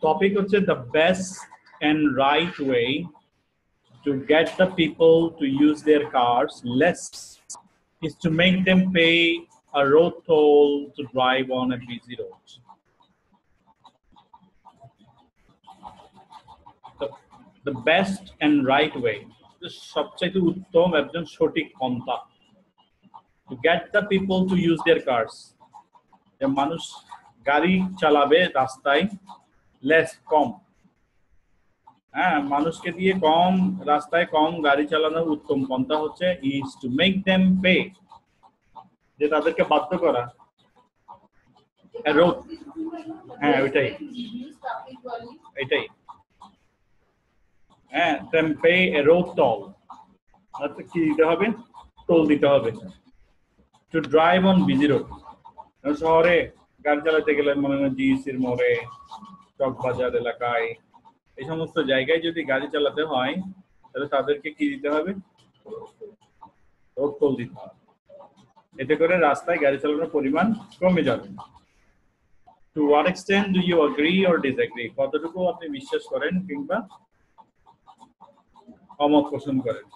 Topic হচ্ছে the best and right way to get the people to use their cars less is to make them pay a road toll to drive on a busy road. The best and right way, সবচেয়ে উত্তম একজন সঠিক পন্থা to get the people to use their cars, যে মানুষ গাড়ি চালাবে রাস্তায় less কম, হ্যাঁ মানুষকে দিয়ে কম রাস্তায় কম গাড়ি চালানোর উত্তম পন্থা হচ্ছে is to make them pay, যে তাদেরকে বাধ্য করা রোড, হ্যাঁ ওইটাই এটাই, হ্যাঁ them pay a road toll, অর্থাৎ কি দিতে হবে, টোল দিতে হবে to drive on busy road. শহরে গাড়ি চালাতে গেলে মনে হয় জিসির মোড়ে চকবাজার এলাকায় এই সমস্ত জায়গায় যদি গাড়ি চালাতে হয় তাহলে তাদেরকে কি দিতে হবে, রোড টোল দিতে হবে, এতে করে রাস্তায় গাড়ি চালানোর পরিমাণ কমে যাবে। To what extent do you agree or disagree? কতটুকু আপনি বিশ্বাস করেন কিংবা অমত পোষণ করেন?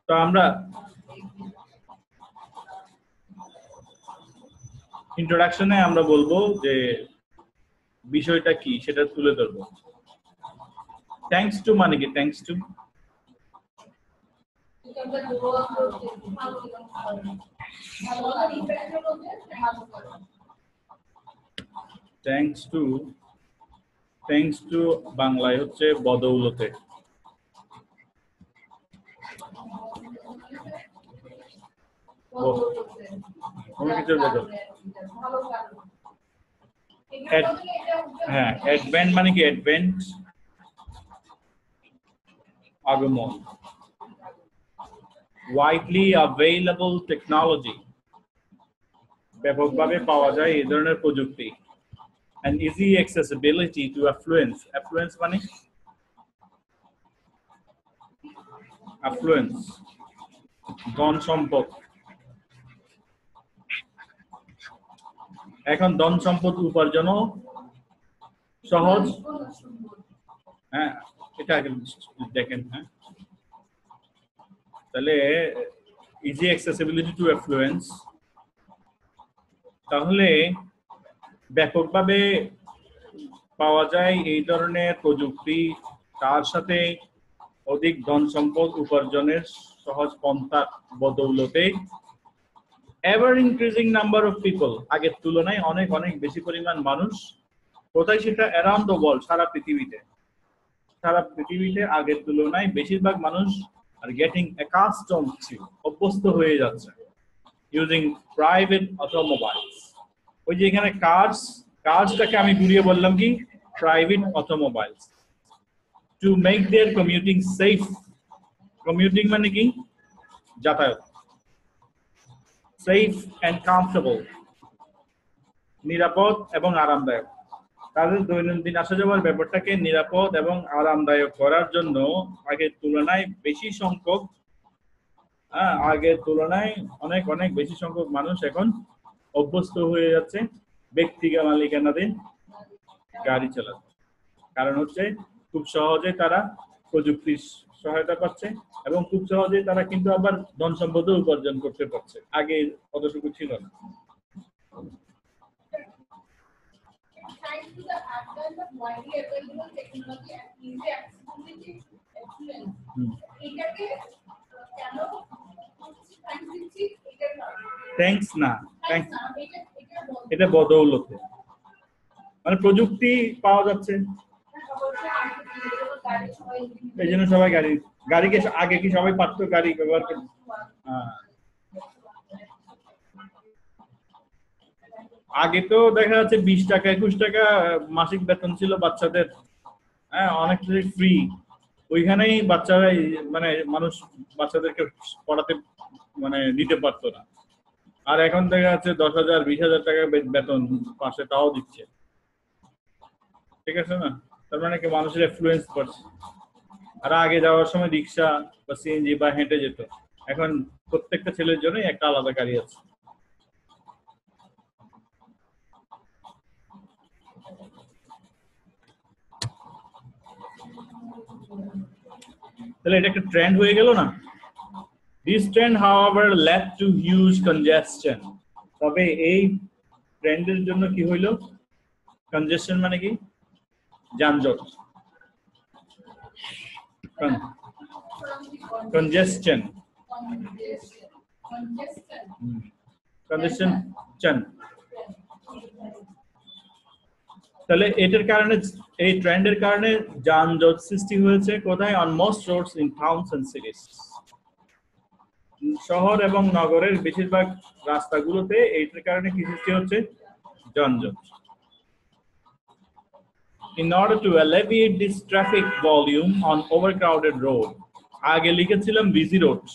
তো আমরা ইন্ট্রোডাকশনে আমরা বলবো যে বিষয়টা কি সেটা তুলে ধরবো। থ্যাঙ্কস টু মানে কি, থ্যাঙ্কস টু থ্যাঙ্কস টু বাংলায় হচ্ছে বদৌলতে, কোনো কিছুর বদল। হ্যাঁ অ্যাডভেন্ট মানে কি, অ্যাডভেন্ট আগমন, widely available technology, ব্যাপকভাবে পাওয়া যায় এই ধরনের প্রযুক্তি, and easy accessibility to affluence, affluence মানে affluence ধন সম্পদ, এখন ধন সম্পদ উপার্জনও সহজ, হ্যাঁ এটা দেখেন, হ্যাঁ তাহলে ইজি অ্যাক্সেসিবিলিটি টু অ্যাফ্লুয়েন্স, তাহলে ব্যাপকভাবে পাওয়া যায় এই ধরনের প্রযুক্তি, তার সাথে অধিক ধন সম্পদ উপার্জনের সহজ পন্থার বদৌলতে ever increasing number of people, আগের তুলনায় অনেক অনেক বেশি পরিমাণ মানুষ, কোথায় সেটা অ্যারাউন্ড দ্য ওয়ার্ল্ড, সারা পৃথিবীতে আগের তুলনায় বেশিরভাগ মানুষ আর গেটিং অ্যাকাস্টমড টু, অভ্যস্ত হয়ে যাচ্ছে, ইউজিং প্রাইভেট অটোমোবাইলস, ওই যে এখানে কার্সটাকে আমি ঘুরিয়ে বললাম কি private automobiles, to make their commuting safe, commuting মানে কি যাতায়াত, সেফ অ্যান্ড কমফোর্টেবল, নিরাপদ এবং আরামদায়ক, তাদের দৈনন্দিন আসা যাওয়ার ব্যাপারটাকে নিরাপদ এবং আরামদায়ক করার জন্য আগের তুলনায় অনেক অনেক বেশি সংখ্যক মানুষ এখন অভ্যস্ত হয়ে যাচ্ছে ব্যক্তিগত মালিকানাধীন গাড়ি চালাতে, কারণ হচ্ছে খুব সহজে তারা প্রযুক্তির সহায়তা পাচ্ছে এবং খুব সহজে তারা কিন্তু আবার ধন সম্পদও উপার্জন করতে পারছে, আগে অতটুকু ছিল না। থ্যাঙ্কস না, এটা বদৌলতে, মানে প্রযুক্তি পাওয়া যাচ্ছে এই জন্য সবাই গাড়িকে, আগে কি সবাই পারতো গাড়ি ব্যবহার করতে? আগে তো দেখা যাচ্ছে 20 টাকা 21 টাকা মাসিক বেতন ছিল বাচ্চাদের, হ্যাঁ অনেক ফ্রি, ওইখানেই বাচ্চারা মানে মানুষ বাচ্চাদেরকে পড়াতে মানে দিতে পারতো না, আর এখন দেখা যাচ্ছে 10,000 20,000 টাকা বেতন পাশে তাও দিচ্ছে, ঠিক আছে না? তার মানে কি মানুষের ইনফ্লুয়েন্স করছে, আর আগে যাওয়ার সময় রিক্সা বা সিএনজি বা হেঁটে যেত, এখন প্রত্যেকটা ছেলের জন্য একটা আলাদা গাড়ি আছে। তাহলে এটা একটা ট্রেন্ড হয়ে গেল না? This trend, however, led to huge congestion. তবে এই ট্রেন্ডের জন্য কি হইল? Congestion মানে কি? যানজট। Congestion. Congestion. তাহলে এটার কারণে, এই ট্রেন্ডের কারণে যানজট সৃষ্টি হয়েছে কোথায়? On most roads in towns and cities. শহর এবং নগরের বেশিরভাগ রাস্তাগুলোতে এইটার কারণে কি সৃষ্টি হচ্ছে? যানজট। In order to alleviate this traffic volume on overcrowded road, আগে লিখেছিলাম busy roads,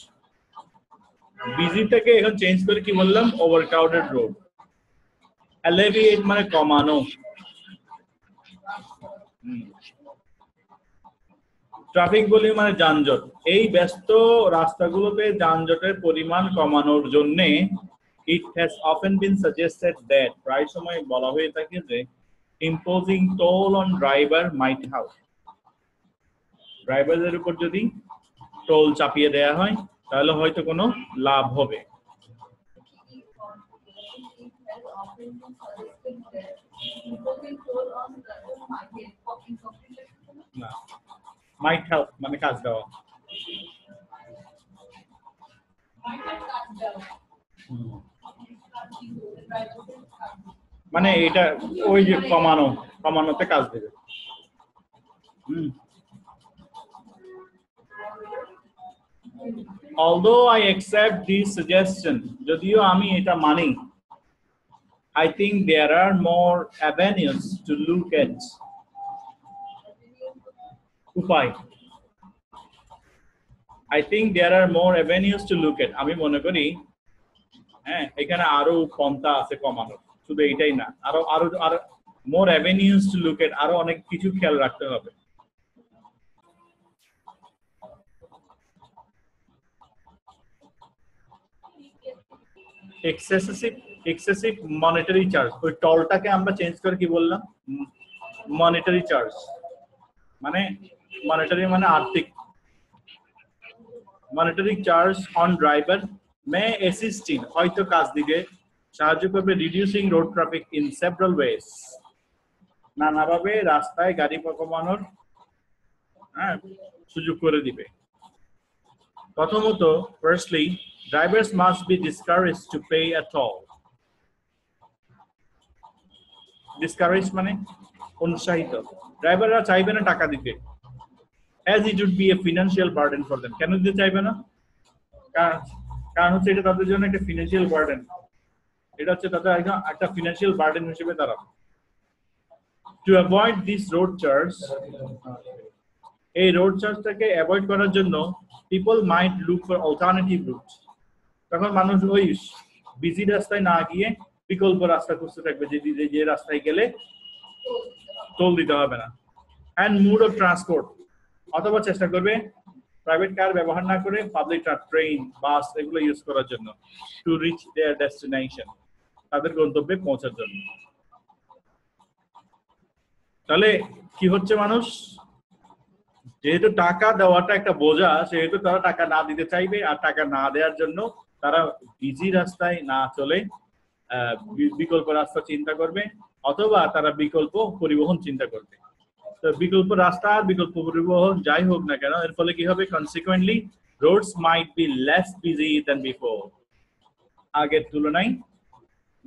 busy থেকে এখন চেঞ্জ করে কি বললাম? overcrowded road. Alleviate মানে কমানো। ট্রাফিক ভলিউম মানে যানজট। এই ব্যস্ত রাস্তাগুলোতে যানজটের পরিমাণ কমানোর জন্য it has often been suggested that, প্রায় সময় বলা হয়ে থাকে যে imposing toll on driver might help. ড্রাইভারদের উপর যদি টোল চাপিয়ে দেয়া হয় তাহলে হয়তো কোনো লাভ হবে। না, might help মানে কাজ দেওয়া। মানে এটা ওই যে কমানোতে কাজ দেবে। Although I accept this suggestion, যদিও আমি এটা মানি, I think there are more avenues to look at. উপায়। I think there are more avenues to look at. আমি মনে করি হ্যাঁ, এখানে আরো পন্থা আছে কমানোর, শুধু এটাই না, আরো more avenues to look at, আরো অনেক কিছু খেয়াল রাখতে হবে। excessive monetary charge, ওই টলটাকে আমরা চেঞ্জ করে কি বললাম? monetary charge। মানে monetary মানে আর্থিক। monetary charge on driver may assist in, হয়তো কাজ দিকে সাহায্য করবে reducing road traffic in several ways, নানাভাবে রাস্তায় গাড়ি কমানোর সুযোগ করে দিবে। প্রথমত, firstly, drivers must be discouraged to pay a toll. Discouraged মানে উৎসাহিত। ড্রাইভাররা চাইবে না টাকা দিতে, as it would be a financial burden for them. কেন দিতে চাইবে না? কারণ হচ্ছে এটা তাদের জন্য একটা ফিনান্সিয়াল বার্ডেন। এটা হচ্ছে তাদের একটা ফিনান্সিয়াল বার্ডেন হিসেবে দাঁড়াবে। To avoid this road charge, এই রোড চার্জটাকে অ্যাভয়েড করার জন্য people might look for alternative routes. তখন মানুষ ওই বিজি রাস্তায় না গিয়ে বিকল্প রাস্তা খুঁজতে থাকবে, যে রাস্তায় গেলে টোল দিতে হবে না। and mode of transport, অথবা চেষ্টা করবে প্রাইভেট কার ব্যবহার না করে পাবলিক ট্রেন, বাস এগুলো ইউজ করার জন্য to reach their destination, তাদের গন্তব্যে পৌঁছার জন্য। তাহলে কি হচ্ছে? মানুষ যেহেতু টাকা দেওয়াটা একটা বোঝা, সেহেতু তারা টাকা না দিতে চাইবে, আর টাকা না দেওয়ার জন্য তারা বিজি রাস্তায় না চলে বিকল্প রাস্তা চিন্তা করবে, অথবা তারা বিকল্প পরিবহন চিন্তা করবে। তো বিকল্প রাস্তা আর বিকল্প পরিবহন যাই হোক না কেন, এর ফলে কি হবে? consequently roads might be less busy than before. আগের তুলনায়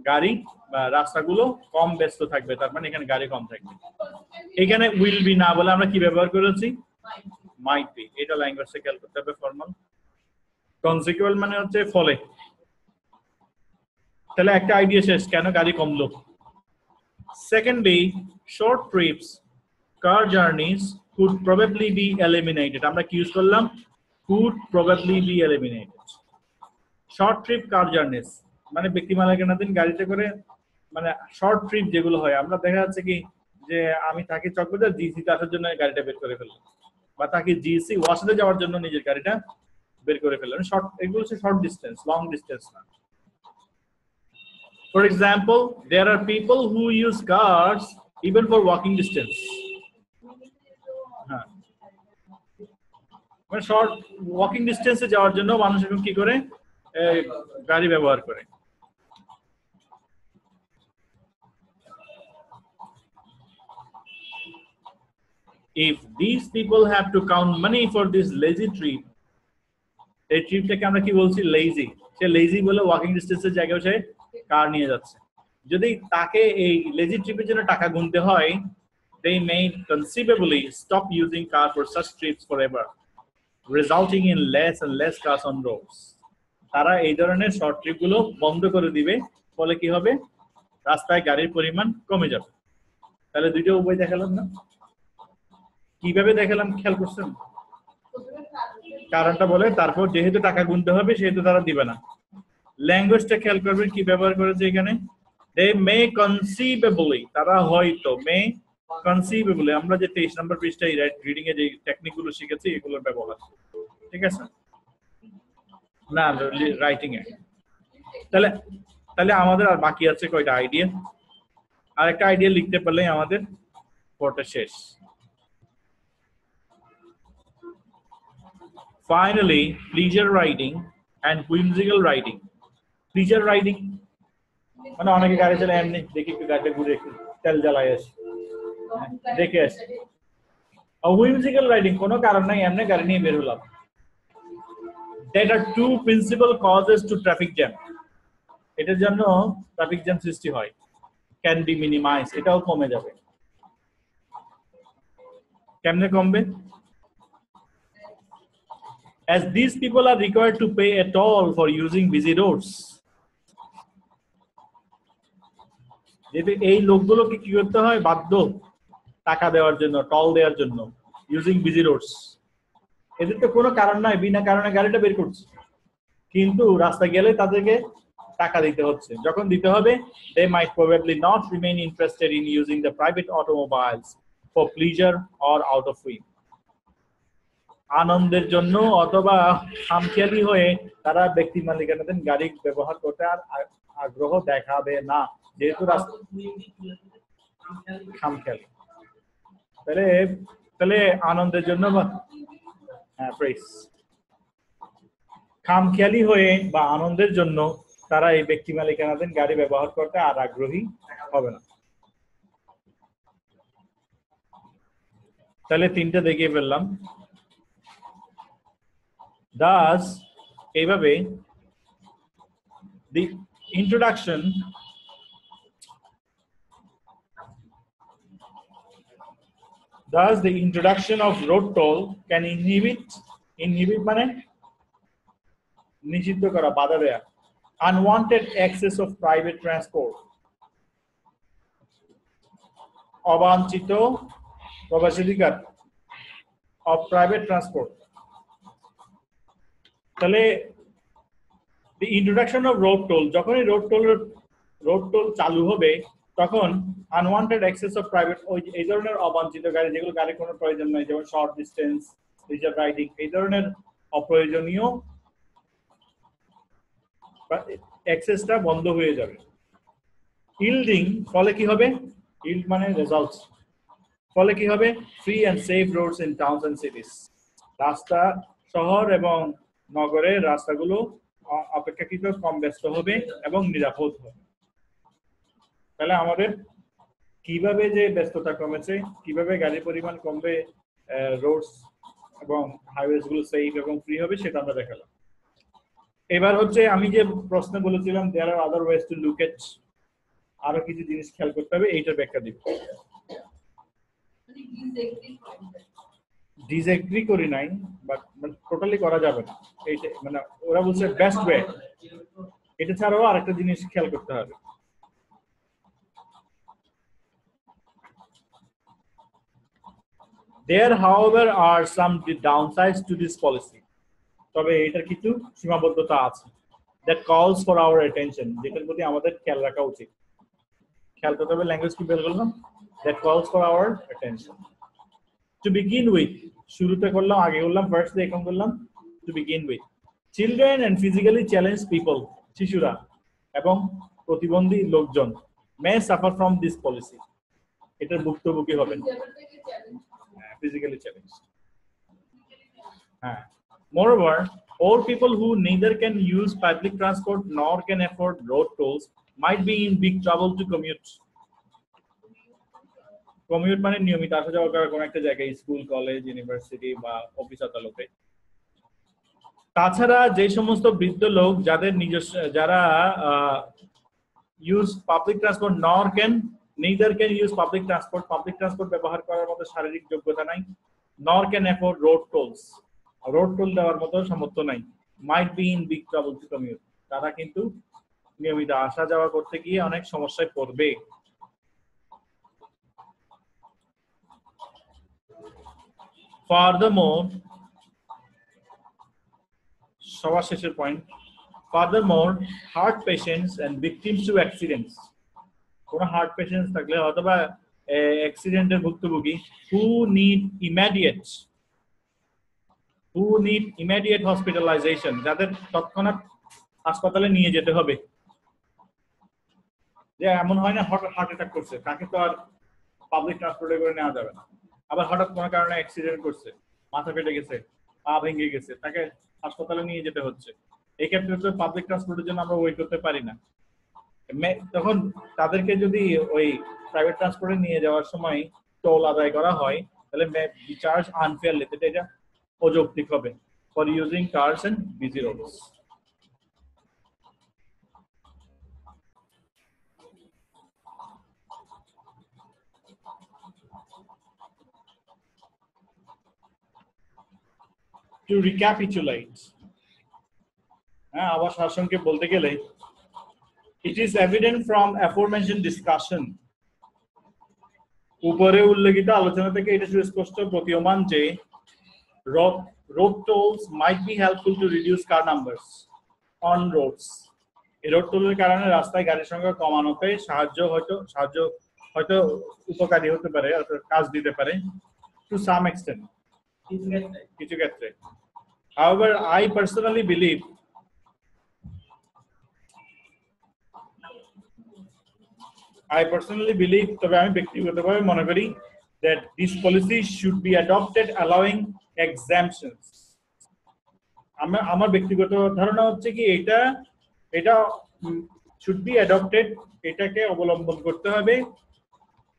গাড়ি বা রাস্তাগুলো কম ব্যস্ত থাকবে, তার মানে এখানে গাড়ি কম থাকবে। এখানে উইল বি না বলে আমরা কি ব্যবহার করেছি? Might be. এটা ল্যাঙ্গুয়েজে খেয়াল করতে হবে, ফর্মাল। কনসিকুয়েন্ট মানে হচ্ছে ফলে। তাহলে একটা আইডিয়া শেষ, কেন গাড়ি কমলো। Secondly, short TRIPS, car journeys could probably be eliminated. আমরা কি ইউজ করলাম? could probably be eliminated. Short trip car journeys মানে ব্যক্তি মালিকানাধীন গাড়িতে করে, মানে শর্ট ট্রিপ যেগুলো হয়, আমরা দেখা যাচ্ছে কি যে আমি থাকি চকবাজার, জিসি তে আসার জন্য গাড়িটা বের করে ফেললাম, বা থাকি জিসি ওয়াসাতে যাওয়ার জন্য নিজের গাড়িটা বের করে ফেললাম। শর্ট, এগুলো হচ্ছে শর্ট ডিস্টেন্স, লং ডিস্টেন্স না। For example, there are people who use cars even for walking distance. মানে শর্ট ওয়াকিং ডিস্টেন্সে যাওয়ার জন্য মানুষ এখন কি করে গাড়ি ব্যবহার করে। If these people have to count money for this lazy trip, এই ট্রিপটাকে আমরা কি বলছি, লেজি। সে লেজি বলে ওয়াকিং ডিস্টেন্সের জায়গায় সে কার নিয়ে যাচ্ছে। যদি তাকে এই লেজি ট্রিপের জন্য টাকা গুনতে হয়, they may conceivably stop using car for such trips forever, resulting in less and less cars on roads. তারা এই ধরনের শর্ট ট্রিপ গুলো বন্ধ করে দিবে, ফলে কি হবে, রাস্তায় গাড়ির পরিমাণ কমে যাবে। তাহলে দুইটা উপায় দেখালাম না, কিভাবে দেখালাম খেয়াল করছেন? কারণটা বলে, তারপর যেহেতু টাকা গুনতে হবে সেহেতু তারা দিবে না। ল্যাঙ্গুয়েজটা খেয়াল করবেন কি ব্যবহার করেছে এখানে, they may conceivably, তারা হয়তো, may conceivably, আমরা যে 23 নম্বর পৃষ্ঠায় রিডিং এ যে টেকনিক গুলো শিখেছি এগুলোর ব্যবহার, ঠিক আছে না রাইটিং এ। তাহলে তাহলে আমাদের আর বাকি আছে কয়টা আইডিয়া, আরেকটা আইডিয়া লিখতে পারলেই আমাদের পড়াটা শেষ। Finally, pleasure riding and whimsical riding. Pleasure riding মানে অনেকে গাড়ি চালায় এমনি, দেখি একটু গাড়িটা ঘুরে একটু তেল জ্বালায় আসি, দেখে আসি। whimsical riding কোনো কারণ নাই, এমনি গাড়ি নিয়ে বের হলাম। That are two principal causes to traffic jam. এটার জন্য ট্রাফিক জ্যাম সৃষ্টি হয়, can be minimized, এটাও কমে যাবে। কেমনে কমবে? As these people are required to pay a toll for using busy roads. যেহেতু এই লোকগুলোকে কি করতে হয়, বাধ্য টাকা দেওয়ার জন্য, টল দেওয়ার জন্য, ইউজিং বিজি রোডস। এদের তো কোনো কারণ নাই, বিনা কারণে গাড়িটা বের করছে, কিন্তু রাস্তা গেলে তাদেরকে টাকা দিতে হচ্ছে। যখন দিতে হবে, they might probably not remain interested in using the private automobiles for pleasure or out of whim. আনন্দের জন্য অথবা খামখেয়ালি হয়ে তারা ব্যক্তি মালিকানাধীন গাড়ি ব্যবহার করতে আর আগ্রহ দেখাবে না, যেহেতু খামখেয়ালি। তাহলে তাহলে আনন্দের জন্য বা খামখেয়ালি হয়ে বা আনন্দের জন্য তারা এই ব্যক্তি মালিকানাধীন গাড়ি ব্যবহার করতে আর আগ্রহী হবে না। তাহলে তিনটা দেখিয়ে ফেললাম। Thus, এইভাবে the introduction of road toll can inhibit মানে নিষিদ্ধ করা, বাধা দেয়া, unwanted access of private transport, অবাঞ্ছিত প্রবেশাধিকার of private transport। তাহলে the introduction of road toll, যখনই রোড টোল চালু হবে তখন আনওয়ান্টেড অ্যাক্সেস অফ প্রাইভেট, এই ধরনের অবাঞ্ছিত গাড়ি, যেগুলো গাড়ির কোনো প্রয়োজন নাই, যেমন শর্ট ডিস্টেন্স, রিজার্ভ রাইডিং, এই ধরনের অপ্রয়োজনীয় অ্যাক্সেসটা বন্ধ হয়ে যাবে। ইল্ডিং, ফলে কি হবে, ইল্ড মানে রেজাল্টস, ফলে কি হবে, free and safe roads in towns and cities, রাস্তা, শহর এবং নগরের রাস্তাগুলো অপেক্ষাকৃত কম ব্যস্ত হবে এবং নিরাপদ হবে। তাহলে আমাদের কিভাবে যে ব্যস্ততা কমেছে, কিভাবে গাড়ির পরিমাণ কমবে, রোডস এবং হাইওয়েজ গুলো সেফ এবং ফ্রি হবে, সেটা আমরা দেখালাম। এবার হচ্ছে আমি যে প্রশ্ন বলেছিলাম, there are other ways to look at, আরো কিছু জিনিস খেয়াল করতে হবে, এইটার ব্যাখ্যা দিব। ডিসএগ্রি করি নাই, বাট টোটালি করা যাবে না, এইটা মানে ওরা বলছে বেস্ট ওয়ে। এটা ছাড়াও আরেকটা জিনিস খেয়াল করতে হবে, there however are some downsides to this policy, তবে এটার কিছু সীমাবদ্ধতা আছে, that calls for our attention, যেটার প্রতি আমাদের খেয়াল রাখা উচিত। খেয়াল করতে হবে, ল্যাঙ্গুয়েজ কি বের করলাম, that calls for our attention. To begin with, শুরুতে করলাম, আগে করলাম ফার্স্ট, এখন করলাম to begin with, children and physically challenged people, শিশুরা এবং প্রতিবন্ধী লোকজন may suffer from this policy, এটার ভুক্তভোগী হবেন, physically challenged। হ্যাঁ, moreover, old people who neither can use public transport nor can afford road tolls might be in big trouble to commute. Commute মানে নিয়মিত আসা যাওয়া করা কোনো একটা জায়গায়, স্কুল, কলেজ, ইউনিভার্সিটি বা অফিস আদালতে। তাছাড়া যে সমস্ত বৃদ্ধ লোক যাদের নিজস্ব, যারা ইউজ পাবলিক ট্রান্সপোর্ট নর can neither can use public transport ব্যবহার করার মতো শারীরিক যোগ্যতা নাই, নর ক্যান অ্যাফোর্ড রোড টোল দেওয়ার মতো সামর্থ্য নাই, might be in big trouble to commute, তারা কিন্তু নিয়মিত আসা যাওয়া করতে গিয়ে অনেক সমস্যায় পড়বে। Furthermore, সবার শেষের point, furthermore, heart patients and victims to accidents, কোন হার্ট পেশেন্ট থাকলে অথবা অ্যাক্সিডেন্টের ভুক্তভোগী who need immediate hospitalization, যাদের তৎক্ষণাৎ হাসপাতালে নিয়ে যেতে হবে। যে এমন হয় না হঠাৎ হার্ট অ্যাটাক করছে, তাকে তো আর পাবলিক ট্রান্সপোর্টে করে নেওয়া যাবে না। আবার হঠাৎ কোনো কারণে অ্যাক্সিডেন্ট করছে, মাথা ফেটে গেছে, পা ভেঙে গেছে, তাকে হাসপাতালে নিয়ে যেতে হচ্ছে। এই ক্ষেত্রে তো পাবলিক ট্রান্সপোর্টের জন্য আমরা ওয়েট করতে পারি না। তখন তাদেরকে যদি ওই প্রাইভেট ট্রান্সপোর্টে নিয়ে যাওয়ার সময় টোল আদায় করা হয়, তাহলে চার্জ আনফেয়ারলি, এটা অযৌক্তিক হবে for using cars and busy roads. To recapitulate, আবার সারসংক্ষেপ বলতে গেলে, it is evident from aforementioned discussion, উপরে উল্লেখিত আলোচনা থেকে এটা সুস্পষ্ট প্রতীয়মান যে road tolls might be helpful to reduce car numbers on roads. এই রোড টোলের কারণে রাস্তায় গাড়ির সংখ্যা কমানোতে সাহায্য হয়তো উপকারী হতে পারে, কাজ দিতে পারে to some extent, কিছু ক্ষেত্রে। However, I personally believe তবে আমি ব্যক্তিগতভাবে মনে করি that this policy should be adopted allowing exemptions. আমার ব্যক্তিগত ধারণা হচ্ছে কি এটা should be adopted, এটাকে অবলম্বন করতে হবে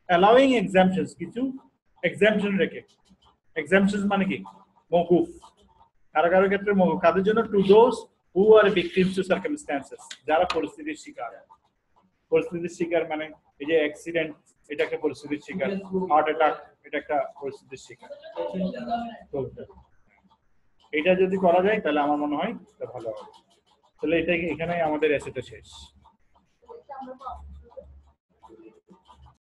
allowing exemptions, কিছু exemption রেখে। exemptions মানে কি? মওকুফ, কারো ক্ষেত্রে মওকুফ, কাদের জন্য? to those who are victims to circumstances, যারা পরিস্থিতির শিকার মানে এই যে অ্যাক্সিডেন্ট, এটা একটা পরিস্থিতির শিকার, হার্ট অ্যাটাক এটা একটা পরিস্থিতির শিকার। এটা যদি করা যায় তাহলে আমার মনে হয় এটা ভালো হবে। তাহলে এখানে আমাদের এসেটা শেষ।